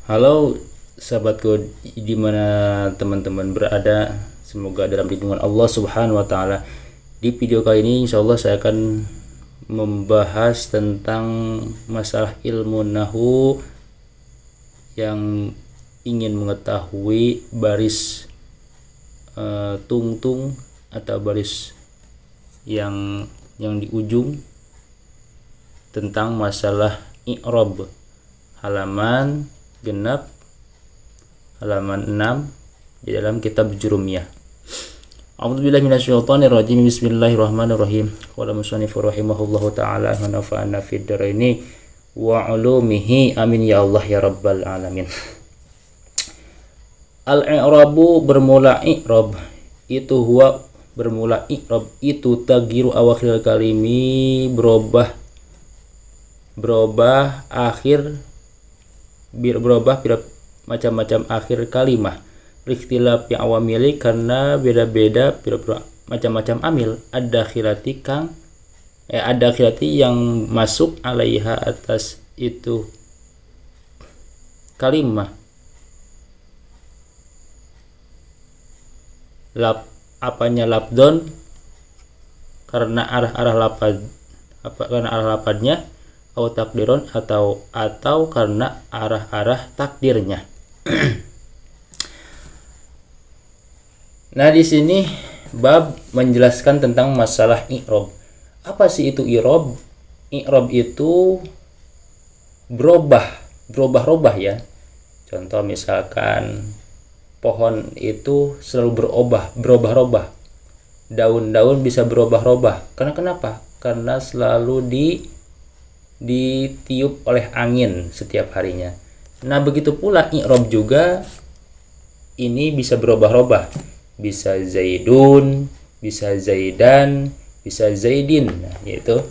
Halo sahabatku, di mana teman-teman berada, semoga dalam lindungan Allah Subhanahu wa taala. Di video kali ini insya Allah saya akan membahas tentang masalah ilmu nahu yang ingin mengetahui baris tungtung atau baris yang di ujung, tentang masalah i'rab, halaman genap halaman 6 di dalam kitab Jurumiyah. A'udzubillahi minasyaitonirrajim. Bismillahirrahmanirrahim. Qala musannifur rahimahullahu taala wa nafa'ana fid dharaini wa 'ulumihi amin ya Allah ya rabbal alamin. Al-i'rabu bermula i'rab itu huwa bermula i'rab itu tagyiru awakhir kalimi, berubah macam-macam akhir kalimah, ikhtilaf yang awamili karena beda-beda macam-macam amil, ada khilati yang masuk alaiha atas itu kalimah, labdon karena arah lapadnya, atau takdiron atau karena arah takdirnya. Nah, di sini bab menjelaskan tentang masalah i'rab. Apa sih itu i'rab? I'rab itu berubah ya. Contoh misalkan pohon itu selalu berubah-ubah. Daun-daun bisa berubah-ubah. Karena kenapa? Karena selalu ditiup oleh angin setiap harinya. Nah, begitu pula i'rab juga ini bisa berubah-ubah. Bisa zaidun, bisa zaidan, bisa zaidin. Nah, gitu.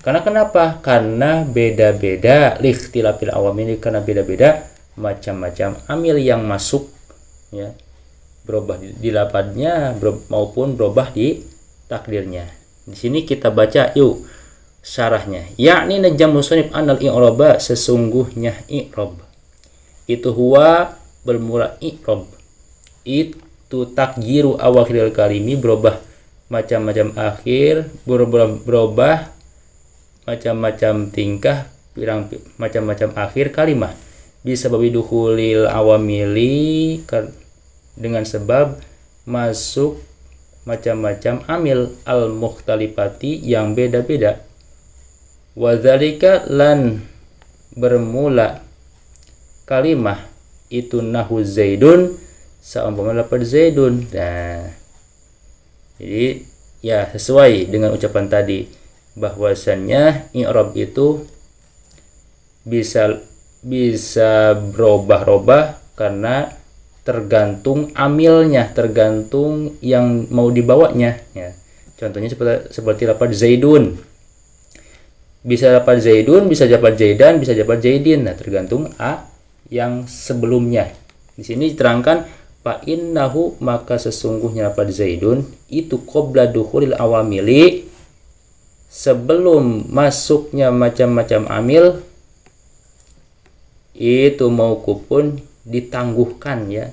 Karena kenapa? Karena beda-beda likhtilafil awamil, karena beda-beda macam-macam amil yang masuk ya. Berubah di lapadnya maupun berubah di takdirnya. Di sini kita baca yuk syarahnya. Yakni najam musannif anal i'raba, sesungguhnya i'rab itu huwa bermula i'rab itu takyiru awakhiril kalimi, berubah macam-macam akhir, berubah macam-macam tingkah, macam-macam akhir kalimah, bisa babi dukhulil awamili, dengan sebab masuk macam-macam amil al-mukhtalifati yang beda-beda. Wadzalika lan bermula kalimah itu nahu zaidun, seumpama lafaz zaidun. Nah, jadi ya sesuai dengan ucapan tadi bahwasannya i'rab itu bisa berubah-ubah karena tergantung amilnya, tergantung yang mau dibawanya ya. Contohnya seperti lafaz zaidun, bisa lafaz zaidun, bisa lafaz zaidan, bisa lafaz zaidin. Nah, tergantung yang sebelumnya. Di sini diterangkan fa innahu, maka sesungguhnya lafaz zaidun itu qabla dukhulil awamili, sebelum masuknya macam-macam amil, itu mauqufun, ditangguhkan ya,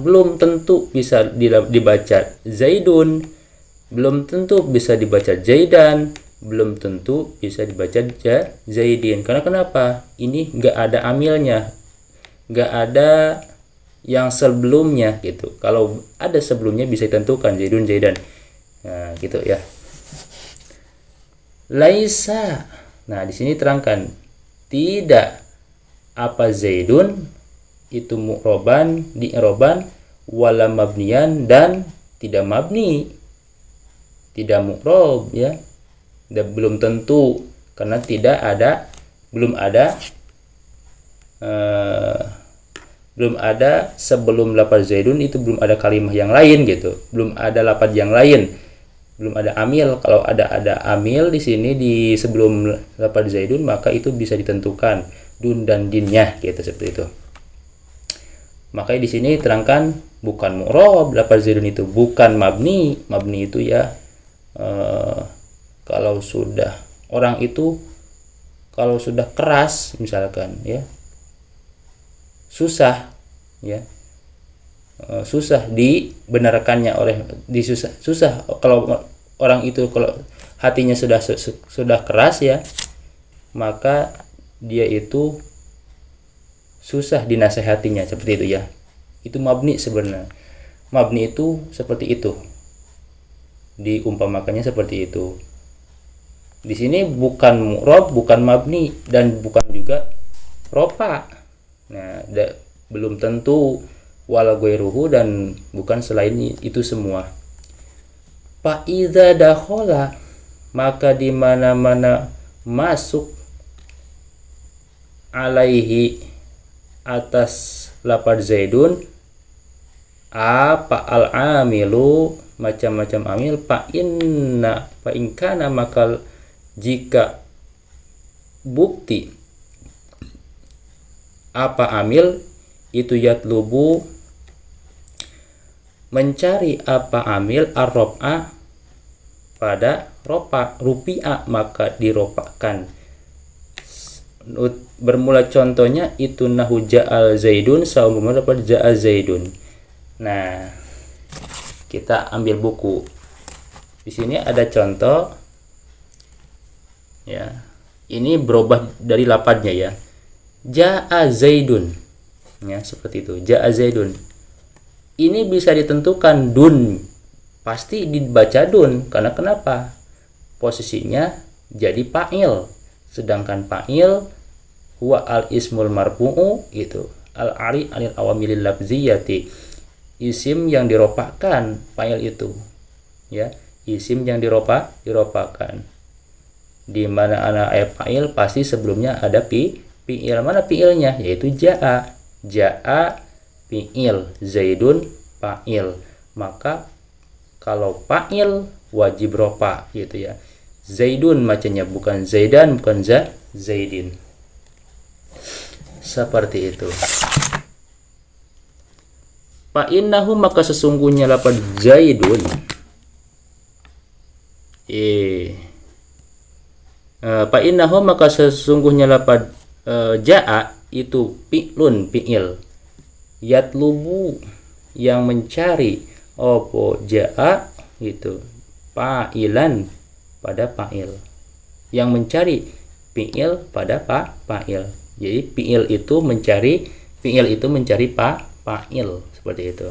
belum tentu bisa dibaca zaidun, belum tentu bisa dibaca zaidan, belum tentu bisa dibaca zaidin. Karena kenapa? Ini enggak ada amilnya, enggak ada yang sebelumnya gitu. Kalau ada sebelumnya bisa ditentukan zaidun, zaidan. Nah, gitu ya. Laisa. Nah, di sini terangkan tidak apa zaidun itu mu'roban, di'roban, wala mabnian, dan tidak mabni, tidak mu'rob ya. Dan belum tentu, karena belum ada sebelum lafaz zaidun itu belum ada kalimah yang lain gitu, belum ada lafaz yang lain, belum ada amil. Kalau ada amil di sini di sebelum lafaz zaidun, maka itu bisa ditentukan dun dan dinnya gitu, seperti itu. Makanya di sini terangkan bukan mu'rob, lafaz zaidun itu bukan mabni. Mabni itu ya kalau sudah orang itu kalau sudah keras misalkan ya, susah ya, susah dibenarkannya oleh susah kalau orang itu kalau hatinya sudah keras ya, maka dia itu susah dinasehatinya, seperti itu ya. Itu mabni sebenarnya. Mabni itu seperti itu. Diumpamakannya seperti itu. Di sini bukan mu'rab, bukan mabni, dan bukan juga rofa. Nah, belum tentu wala ghairuhu, dan bukan selain itu semua. Fa idza dakhala, maka di mana-mana masuk alaihi atas lafaz zaidun apa al-amilu, macam-macam amil, fa in kana, maka jika bukti apa amil itu yatlubu mencari apa amil ar-raf'a pada ropa rupiah, maka diropakan. Bermula contohnya itu nahu ja'al zaidun, saumpama dapat ja'a zaidun. Nah, kita ambil buku. Di sini ada contoh ya. Ini berubah dari lafadznya ya. Ja'a zaidun. Ya, seperti itu. Ja'a zaidun. Ini bisa ditentukan dun. Pasti dibaca dun, karena kenapa? Posisinya jadi fa'il. Sedangkan fa'il huwa al ismul marfu'u, itu al-ari anil awamilil lafziyati, isim yang dirofakkan. Fa'il itu ya, isim yang diropakan. Di mana ana fa'il pasti sebelumnya ada fi'il. Mana fi'ilnya? Yaitu ja'a. Ja'a fi'il, zaidun fa'il. Maka kalau fa'il wajib rofa gitu ya. Zaidun macamnya, bukan zaidan, bukan zaidin. Seperti itu. Fa innahu, maka sesungguhnya lafaz zaidun fa innahu, maka sesungguhnya lafaz ja'a itu fi'lun, fi'il, yatlubu yang mencari, opo ja'a itu fa'ilan pada fa'il, yang mencari fi'il pada fa'il. Jadi fi'il itu mencari fa'il, seperti itu.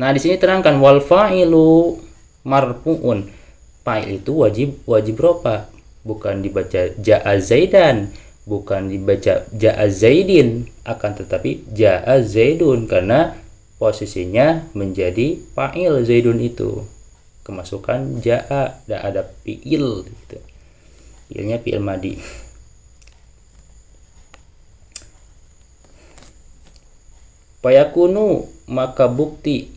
Nah, di sini terangkan wal fa'ilu marfu'un. Fa'il itu wajib rofa, bukan dibaca ja'a zaidan, bukan dibaca ja'a zaidin, akan tetapi ja'a zaidun, karena posisinya menjadi fa'il zaidun itu. Kemasukan ja'a, tidak ada fi'il gitu. Fi'ilnya fi'il madi. Fayakunu, maka bukti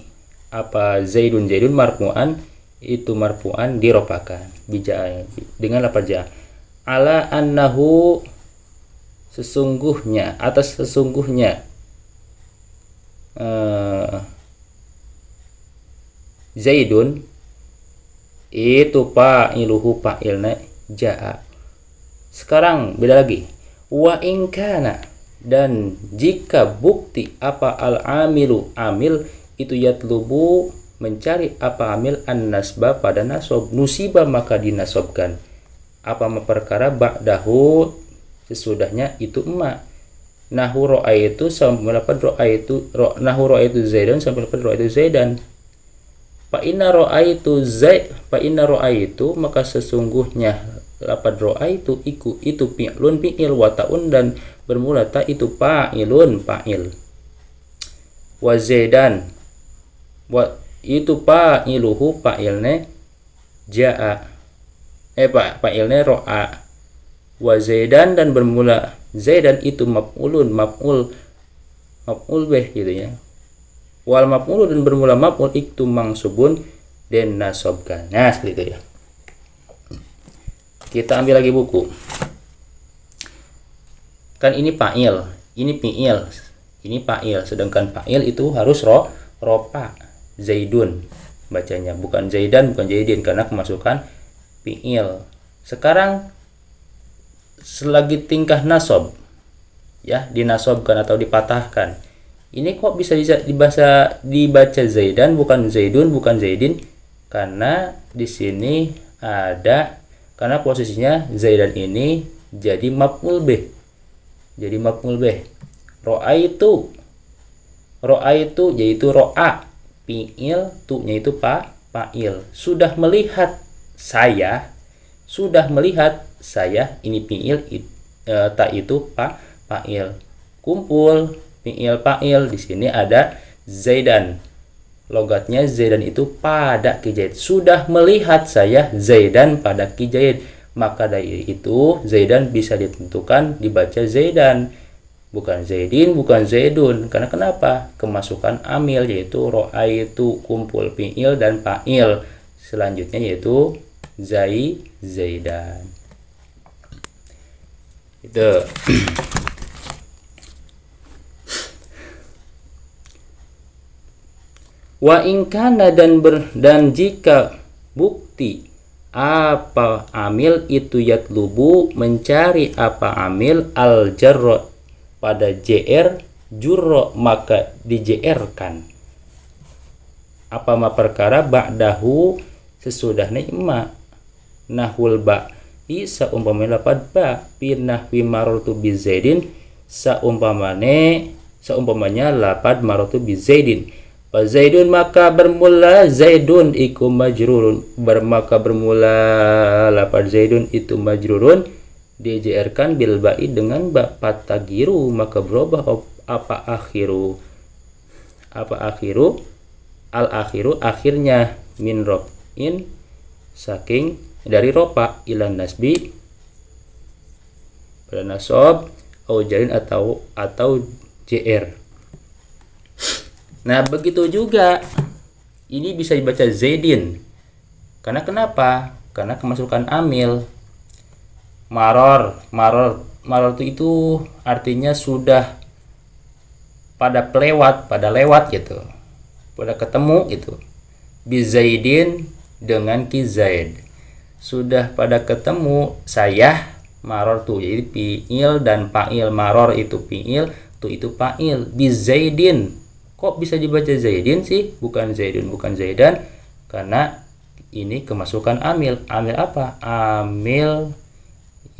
apa zaidun marfu'an, itu marfu'an diropakan bija dengan lafaz ja. Ala annahu, sesungguhnya, atas sesungguhnya zaidun itu fa'iluhu, fa'ilna ja'a. Sekarang beda lagi. Wa in kana, dan jika bukti apa al-amilu, amil itu yatlubu mencari apa amil an-nasba pada nasab, nusiba maka dinasobkan apa perkara ba'dahu sesudahnya itu emak. Nahu ra'aitu sampai dapat ra'aitu, nahu ra'aitu zaidan sampai dapat ra'aitu zaidan. Fa inna ra'aitu, maka sesungguhnya lafaz ra'aitu itu fi'lun, fi'il, wa ta'un, dan bermula ta itu fa'ilun, fa'il. Wa zaidan, wa itu fa'iluhu, fa'ilnya ja'a, fa'ilnya ro'a. Wa zaidan, dan bermula zaidan itu maf'ulun, maf'ul bih gitu ya. Wal maf'ul, dan bermula maf'ul itu mangsubun dan nasobkan. Nah, seperti itu ya. Kita ambil lagi buku. Kan ini fa'il, ini fi'il, ini fa'il, sedangkan fa'il itu harus rofa, zaidun bacanya, bukan zaidan, bukan zaidin, karena kemasukan fi'il. Sekarang selagi tingkah nasab, ya, dinasobkan atau dipatahkan. Ini kok bisa dibaca zaidan bukan zaidun bukan zaidin? Karena di sini ada, karena posisinya zaidan ini jadi maf'ul bih. Jadi maf'ul bih. Ro'aitu yaitu ro'a, fi'il, tu-nya itu fa'il. Sudah melihat saya, ini fi'il, ta itu fa'il. Kumpul fi'il fa'il, di sini ada zaidan. Logatnya zaidan itu pada Ki Zaid. Sudah melihat saya zaidan pada Ki Zaid, maka dari itu zaidan bisa ditentukan dibaca zaidan, bukan zaidin bukan zaidun. Karena kenapa? Kemasukan amil, yaitu ro'aitu, kumpul fi'il dan fa'il. Selanjutnya yaitu zaidan. Itu. Wa ingkana dan jika bukti apa amil itu yatlubu mencari apa amil al jarra pada jr jurro maka di-jr-kan apa ma perkara ba'dahu sesudahnya imma nahwul ba'i saumpamane lapad ba pinah fi marartu bi zaidin saumpamanya lapad marartu bi zaidin. Zaidun maka bermula zaidun iku majrurun, maka bermula lapad zaidun itu majrurun di-jr-kan bil ba'i dengan ba patagiru, maka berubah apa akhiru al akhiru akhirnya min robin saking dari ropa ilan nasbi pada nasab au jarin atau jr. Nah, begitu juga ini bisa dibaca zaidin. Karena kenapa? Karena kemasukan amil. Maror itu artinya sudah pada lewat gitu. Pada ketemu gitu. Bi zaidin dengan Ki Zaid. Sudah pada ketemu saya maror tuh, jadi fi'il dan fa'il. Maror itu fi'il, tu itu fa'il. Bi zaidin. Kok bisa dibaca zaidin sih? Bukan zaidun, bukan zaidan. Karena ini kemasukan amil. Amil apa? Amil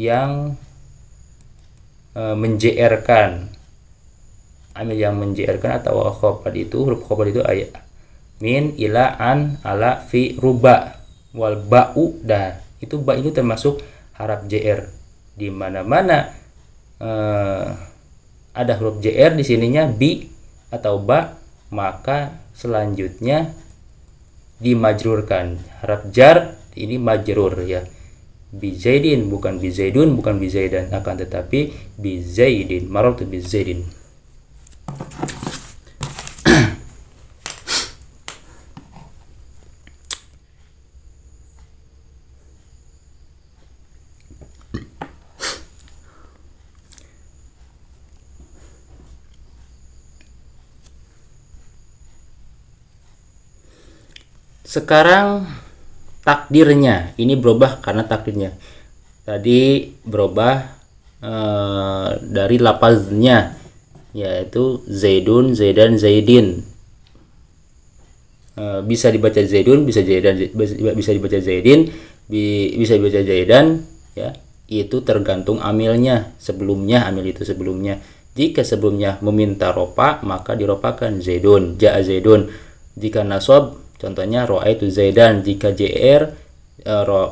yang menjr-kan. Amil yang menjr-kan atau khofad itu, huruf khofad itu ayat min, ila, an, ala, fi, ruba, wal ba'u, dah. Itu ba itu termasuk harap jr. Di mana-mana ada huruf jr di sininya bi atau ba, maka selanjutnya dimajrurkan. Harap jar ini majrur ya. Bi zaidin bukan bi zaidun bukan bi zaidan, akan tetapi bi zaidin, marartu bi zaidin. Sekarang takdirnya ini berubah karena takdirnya tadi berubah dari lafaznya, yaitu zaidun, zaidan, zaidin. Bisa dibaca zaidun, bisa zaidan, bisa dibaca zaidin, bisa dibaca zaidan, ya. Itu tergantung amilnya sebelumnya, amil itu sebelumnya. Jika sebelumnya meminta ropa, maka diropakan zaidun, ja'a zaidun. Jika nasab, contohnya ro'aitu zaidan. Jika jr,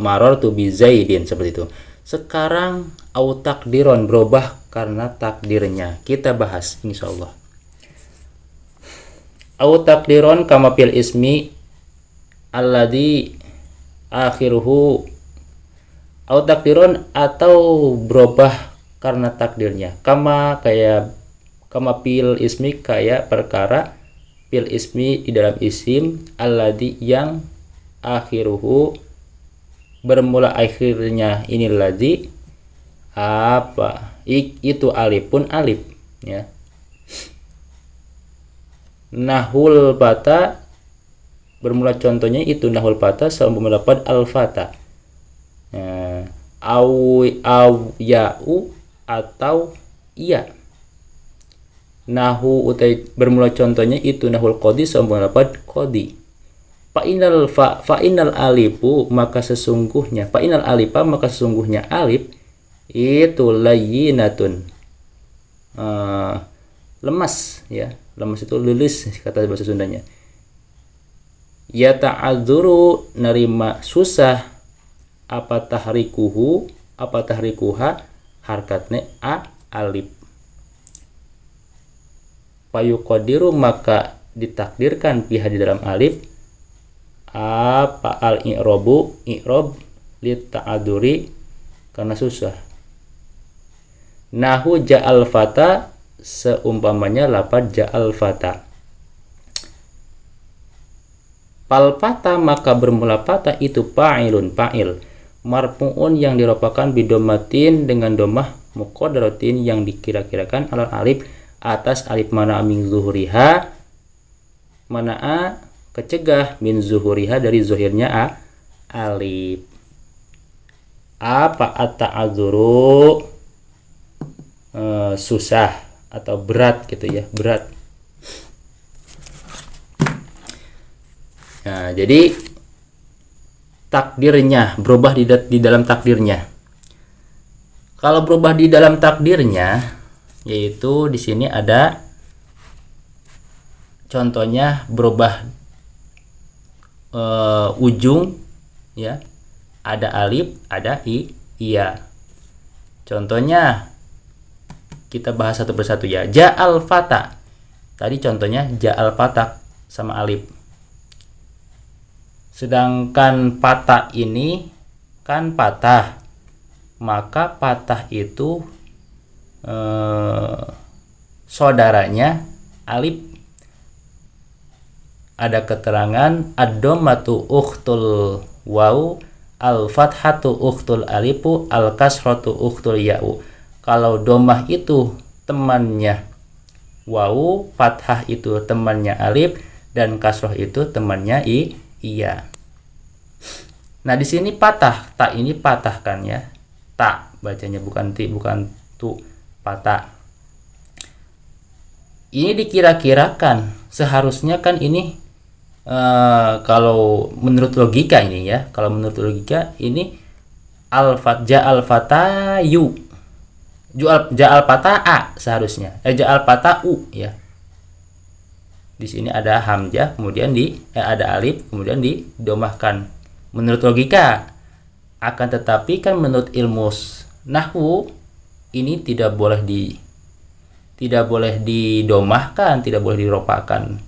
marartu bi zaidin, seperti itu. Sekarang au takdiron berubah karena takdirnya. Kita bahas insyaallah. Au takdiron kama fil ismi alladhi akhiruhu. Au takdiron atau berubah karena takdirnya. Kama fil ismi kayak perkara fil ismi di dalam isim alladhi yang akhiruhu bermula akhirnya ini ladzi apa itu alifun alif, ya. Nahul bata bermula contohnya itu nahul bata sama mendapat al fata. ya'u atau iya. Nahu utai bermula contohnya itu nahul qadi sambung lafaz qadi. Fa inal alifu maka sesungguhnya fa inal alifa maka sesungguhnya alif itu layyinatun. Lemas ya. Lemas itu lulus kata bahasa Sundanya. Ya ta'adzuru nerima susah apa tahrikuha harkatnya alif. Payuqadiru maka ditakdirkan pihak di dalam alif apa i'rob li ta'adzuri karena susah. Nahu ja'al fata seumpamanya lafaz ja'al fata. Pal fata maka bermula fata itu fa'ilun fa'il marfu'un yang diropakan bidomatin dengan domah muqaddaratin yang dikira-kirakan alal alif atas alif mana min zuhuriha mana kecegah min zuhuriha dari zuhirnya alif. Apa at-ta'adzuru susah atau berat gitu ya, berat. Nah, jadi takdirnya berubah di dalam takdirnya. Kalau berubah di dalam takdirnya yaitu di sini ada contohnya berubah ujung ya, ada alif, ada iya. Contohnya kita bahas satu persatu ya. Ja'al fata. Tadi contohnya ja'al fata sama alif. Sedangkan patah ini kan patah, maka patah itu saudaranya alif. Ada keterangan ad-dhammatu ukhtul waw, al-fathatu ukhtul alifu, al-kasratu ukhtul ya'u. Kalau dhammah itu temannya waw, fathah itu temannya alif, dan kasroh itu temannya iya. Nah di sini patah, tak ini patah kan ya, tak bacanya bukan ti, bukan tu, patah. Ini dikira-kirakan seharusnya kan ini kalau menurut logika ini ya, kalau menurut logika ini ja'al fatayu, ja'al fata'a seharusnya, ja'al fata'u ya. Di sini ada hamzah, kemudian ada alif, kemudian didomahkan menurut logika. Akan tetapi kan menurut ilmu nahwu ini tidak boleh didomahkan, tidak boleh diropakan.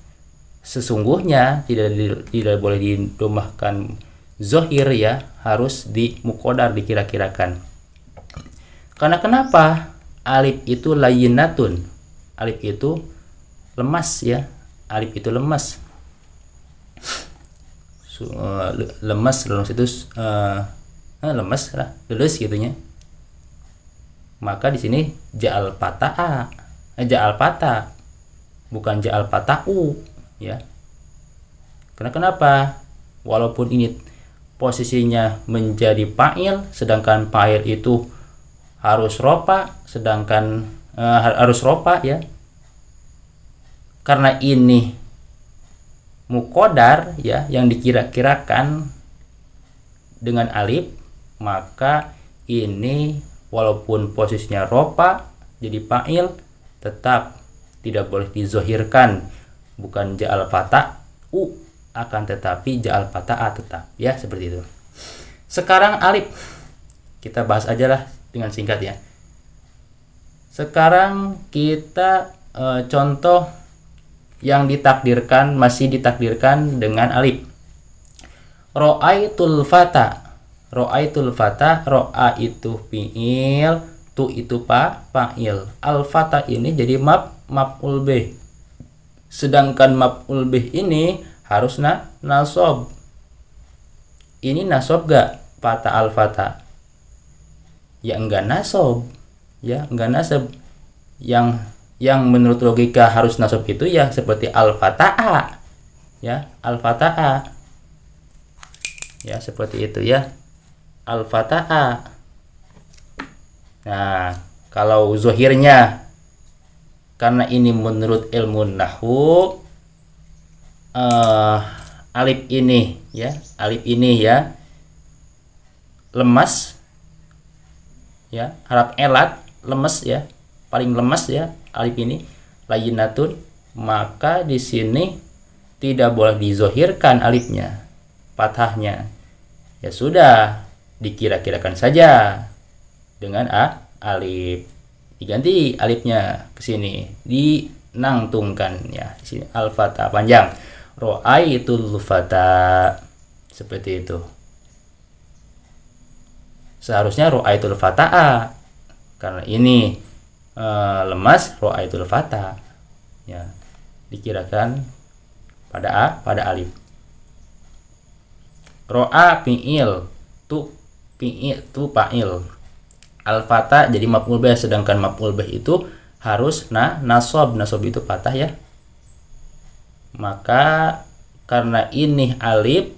Sesungguhnya tidak boleh didomahkan zohir ya, harus muqaddar, dikira-kirakan. Karena kenapa? Alif itu layyinatun, alif itu lemas ya. Alif itu lemas. Lemas itu lemas lah, lulus gitunya. Maka di sini ja'al fata'a, ja'al fata, bukan ja'al fata'u ya. Karena kenapa? Walaupun ini posisinya menjadi fa'il, sedangkan fa'il itu harus ropa, sedangkan harus ropa ya. Karena ini muqaddar ya, yang dikira-kirakan dengan alif, maka ini walaupun posisinya ropa jadi fa'il tetap tidak boleh dizohirkan, bukan ja'al fata'u, akan tetapi ja'al fata'a tetap ya, seperti itu. Sekarang alif kita bahas aja lah dengan singkat ya. Sekarang kita contoh yang ditakdirkan, masih ditakdirkan dengan alif. Ro'aitul fata, ro'aitul fata, ro'a itu fi'il, tu itu fa'il. Al fata ini jadi maf'ul bih. Sedangkan maf'ul bih ini harus nasab. Ini nasab gak fata al fata? Ya enggak nasab. Ya enggak nasab. Yang menurut logika harus nasab itu ya seperti al-fata'a ya, al-fata'a ya, seperti itu ya, al-fata'a. Nah, kalau zohirnya, karena ini menurut ilmu nahwu, alif ini ya lemas ya, harap elat lemes ya, paling lemas ya alif ini layyinatun, maka di sini tidak boleh dizohirkan alifnya, fathahnya. Ya sudah, dikira-kirakan saja dengan alif, diganti alifnya ke sini, dinangtungkan ya. Di sini al-fatah panjang, ra'aitul fata, seperti itu. Seharusnya ra'aitul fata'a, karena ini lemas, ra'aitul fata ya, dikirakan pada alif. Ro'a fi'il, tu fa'il, al-fata jadi maf'ul bih, sedangkan maf'ul bih itu harus nasab itu patah ya. Maka karena ini alif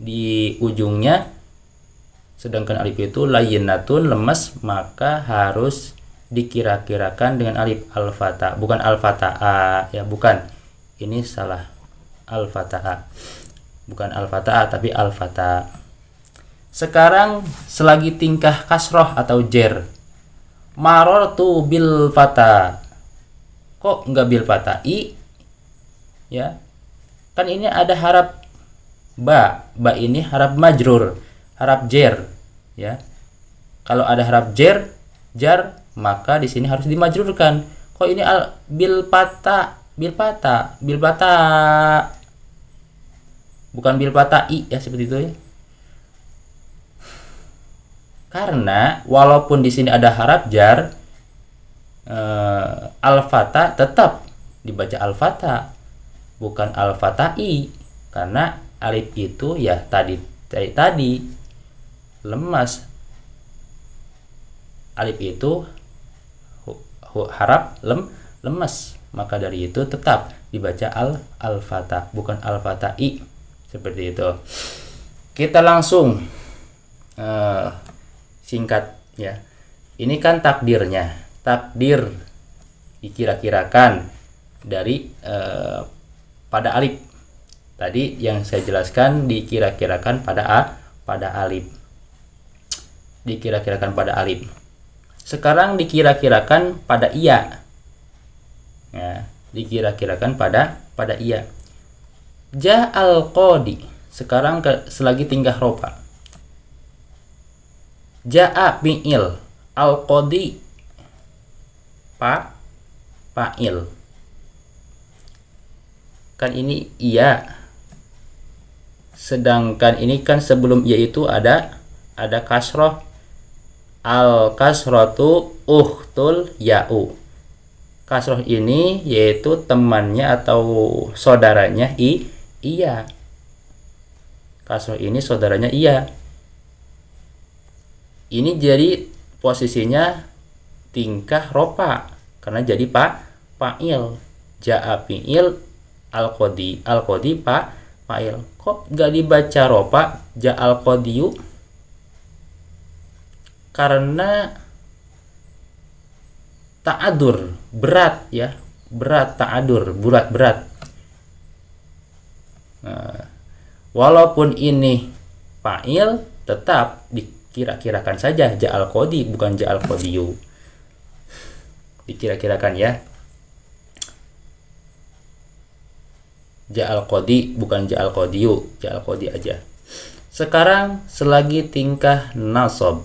di ujungnya, sedangkan alif itu layyinatun lemas, maka harus dikira-kirakan dengan alif al-fatah, bukan al-fatah ya, bukan, ini salah, al-fatah bukan al-fatah tapi al-fatah. Sekarang selagi tingkah kasroh atau jer, marortu bil fata, kok enggak bil fata i ya, kan ini ada harap ba ini harap majrur, harap jer ya. Kalau ada harap jar, maka di sini harus dimajrurkan. Kok ini bil fata bukan bil fatai ya, seperti itu ya. Karena walaupun di sini ada harap jar, al-fata tetap dibaca al-fata, bukan al-fatai, karena alif itu ya tadi lemas. Alif itu harap lemas, maka dari itu tetap dibaca al-fatah, bukan al-fatai, seperti itu. Kita langsung singkat ya. Ini kan takdirnya, takdir dikira-kirakan dari pada alif. Tadi yang saya jelaskan dikira-kirakan pada alif. Dikira-kirakan pada alif. Sekarang dikira-kirakan pada iya. Ya, dikira-kirakan pada iya. Ja'al qadi. Sekarang selagi tingkah rofa. Ja'a fi'il, al-qadi fa'il. Kan ini iya. Sedangkan ini kan sebelum iya itu ada kasroh. Al-kasrotu ukhtul ya'u. Kasroh ini yaitu temannya atau saudaranya iya. Kasroh ini saudaranya iya. Ini jadi posisinya tingkah ropa, karena jadi fa'il. Ja'a fi'il, al-qadi fa'il. Kok gak dibaca ropa ja'al qadiyu? Karena ta'adur, berat ya, ta'adur, berat. Nah, walaupun ini fa'il, tetap dikira-kirakan saja ja'al qadi, bukan ja'al qadiyu. Dikira-kirakan ya. Ja'al qadi bukan ja'al qadiyu, ja'al qadi aja. Sekarang selagi tingkah nasab.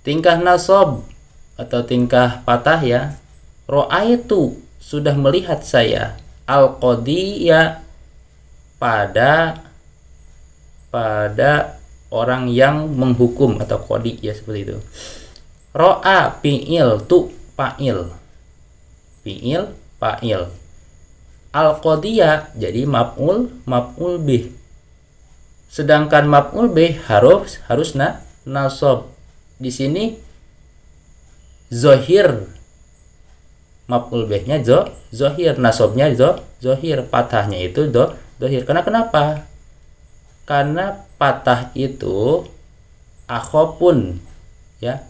Tingkah nasab atau tingkah patah ya. Ra'aitu, sudah melihat saya, al-qadiya pada orang yang menghukum atau qadi ya, seperti itu. Ra'a fi'il tu fa'il. Fi'il fa'il. Al-qadiya jadi maf'ul bih. Sedangkan maf'ul bih harus nasab. Di sini zohir, maf'ul bihnya zohir, nasabnya zohir, patahnya itu zohir. Kenapa? Karena patah itu akhopun ya,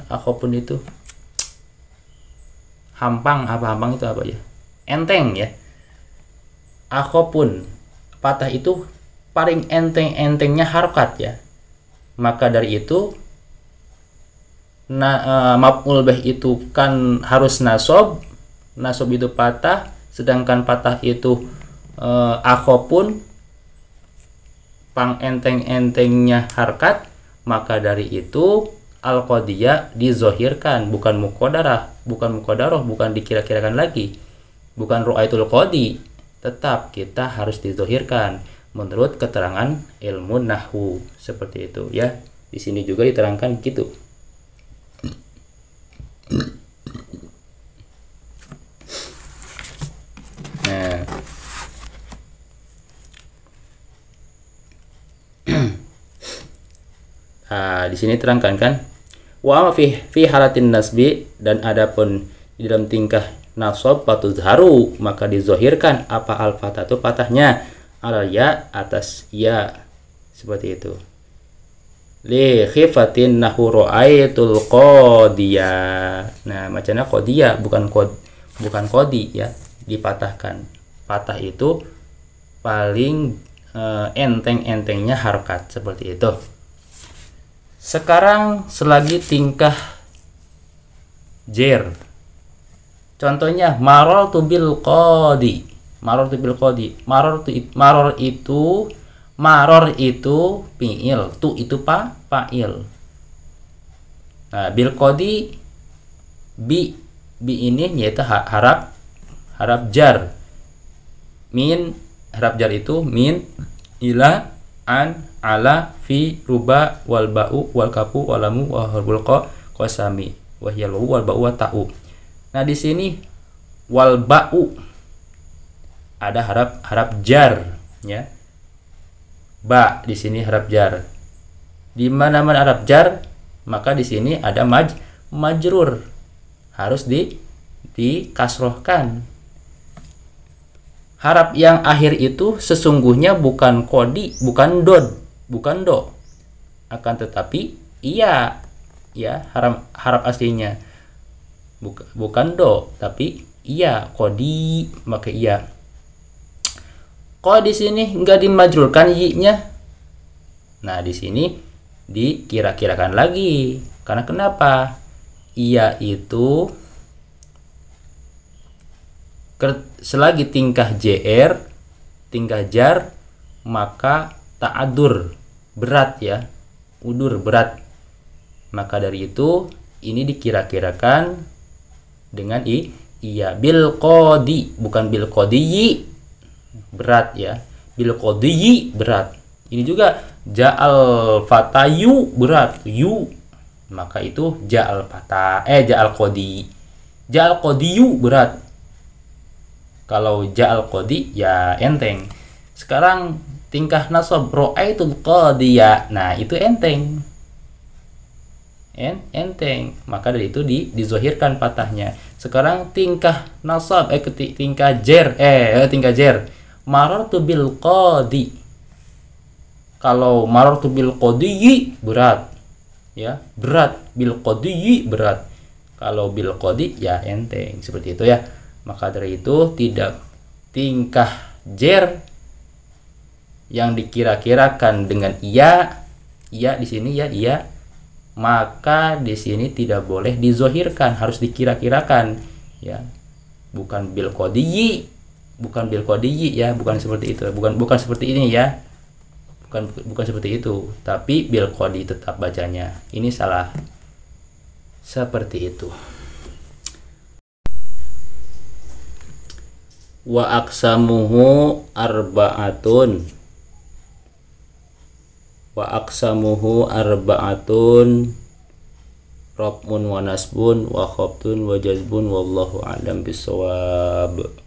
apapun itu, hampang itu apa ya, enteng ya, apapun patah itu paling entengnya harokat ya. Maka dari itu maf'ul bih itu kan harus nasob itu patah, sedangkan patah itu akhopun pang enteng-entengnya harkat, maka dari itu al-qadiyah dizohirkan, bukan muqaddarah, bukan dikira-kirakan lagi, bukan ru'aitul qadi, tetap kita harus dizohirkan menurut keterangan ilmu nahwu seperti itu ya. Di sini juga diterangkan gitu. Nah, di sini terangkan kan, wa fi halatin nasbi, dan adapun di dalam tingkah nasab fatuzharu, maka dizohirkan apa al-fatah itu patahnya alal ya, atas ya, seperti itu. Li khifatin nahu ra'aitul qadiyah. Nah, macamnya qadiyah, bukan qadi ya, dipatahkan. Patah itu paling enteng-entengnya harokat, seperti itu. Sekarang selagi tingkah jer. Contohnya marartu bil qadi. Maror itu fi'il, tu itu fa'il. Nah, bil qadi bi ini yaitu harap jar. Min harap jar itu min, ila, an, ala, fi, ruba, wal ba'u, wal kafu, wal lamu, wa harbul qasami, wa hiya wal ba'u wa ta'u. Nah, di sini wal ba'u ada harap jar ya. Ba di sini harap jar. Di mana-mana harap jar, maka di sini ada majrur. Harus dikasrohkan. Harap yang akhir itu sesungguhnya bukan kodi, bukan do. Akan tetapi iya ya, harap aslinya bukan do tapi iya, kodi, maka iya. Kok di sini enggak dimajrurkan yi-nya? Nah, di sini dikira-kirakan lagi. Karena kenapa? Iya itu selagi tingkah jar, maka ta'adur, berat ya. Udur, berat. Maka dari itu ini dikira-kirakan dengan iya bil qadi, bukan bil qadiyi, berat ya. Bil qadiyi berat. Ini juga ja'al fatayu berat, yu. Maka itu ja'al qadi. Ja'al qadiyu berat. Kalau ja'al qadi ya enteng. Sekarang tingkah nasab ra'aitul qadiyah. Nah, itu enteng. Enteng. Maka dari itu dizohirkan patahnya. Sekarang tingkah nasab tingkah jer. Marartu bil qadi. Kalau marartu bil qadiyi berat. Ya, berat. Bil qadiyi berat. Kalau bil qadi ya enteng, seperti itu ya. Maka dari itu tidak tingkah jer yang dikira-kirakan dengan iya di sini ya iya, maka di sini tidak boleh dizohirkan, harus dikira-kirakan ya. Bukan bil qadiyi ya, bukan seperti itu, bukan seperti ini ya, bukan seperti itu, tapi bil qadi tetap bacanya. Ini salah, seperti itu. Wa aqsamuhu arba'atun. Rabmun wa nasbun wa khafdun wa jazbun wallahu a'lam bissawab.